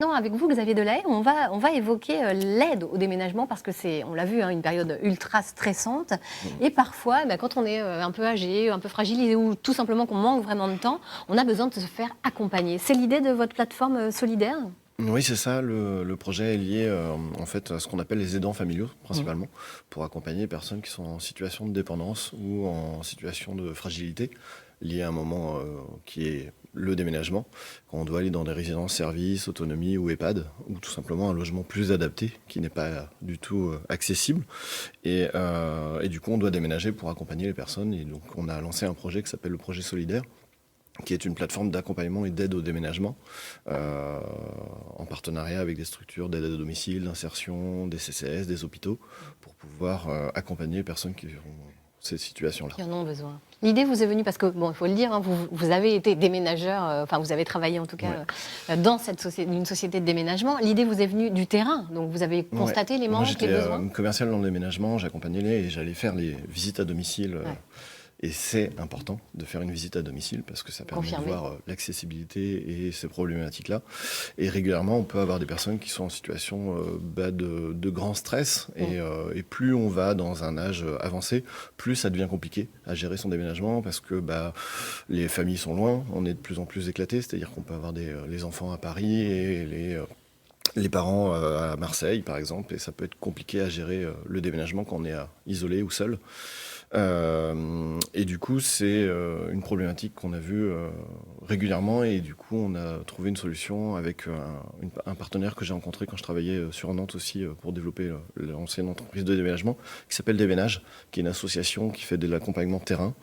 Non, avec vous, Xavier Delahaye, on va évoquer l'aide au déménagement parce que c'est, on l'a vu, hein, une période ultra stressante. Mmh. Et parfois, quand on est un peu âgé, un peu fragile ou tout simplement qu'on manque vraiment de temps, on a besoin de se faire accompagner. C'est l'idée de votre plateforme solidaire? Oui, c'est ça, le projet est lié, en fait, à ce qu'on appelle les aidants familiaux, Mmh. principalement, pour accompagner les personnes qui sont en situation de dépendance ou en situation de fragilité, liée à un moment, qui est le déménagement, quand on doit aller dans des résidences-services, autonomie ou EHPAD, ou tout simplement un logement plus adapté, qui n'est pas du tout, accessible et du coup, on doit déménager pour accompagner les personnes et donc on a lancé un projet qui s'appelle le projet solidaire, qui est une plateforme d'accompagnement et d'aide au déménagement, euh, en partenariat avec des structures d'aide à domicile, d'insertion, des CCS, des hôpitaux, pour pouvoir accompagner les personnes qui ont ces situations-là. Qui en ont besoin. L'idée vous est venue parce que, bon, il faut le dire, hein, vous avez été déménageur, enfin vous avez travaillé en tout Ouais. cas dans une société de déménagement. L'idée vous est venue du terrain, donc vous avez Ouais. constaté les Moi, manques, les j'étais besoins. commercial dans le déménagement, j'accompagnais les et j'allais faire les visites à domicile. Ouais. Et c'est important de faire une visite à domicile parce que ça permet de Confirmé. voir l'accessibilité et ces problématiques-là. Et régulièrement, on peut avoir des personnes qui sont en situation de grand stress. Mm. Et plus on va dans un âge avancé, plus ça devient compliqué à gérer son déménagement parce que les familles sont loin, on est de plus en plus éclaté. C'est-à-dire qu'on peut avoir les enfants à Paris et les parents à Marseille, par exemple, et ça peut être compliqué à gérer le déménagement quand on est isolé ou seul. Et du coup, c'est une problématique qu'on a vue régulièrement et du coup, on a trouvé une solution avec un partenaire que j'ai rencontré quand je travaillais sur Nantes aussi pour développer l'ancienne entreprise de déménagement qui s'appelle Déménage, qui est une association qui fait de l'accompagnement terrain.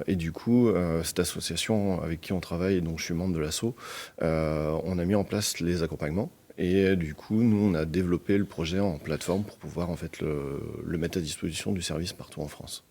Et du coup, cette association avec qui on travaille et dont je suis membre de l'asso, on a mis en place les accompagnements. Et du coup, nous, on a développé le projet en plateforme pour pouvoir en fait le mettre à disposition du service partout en France.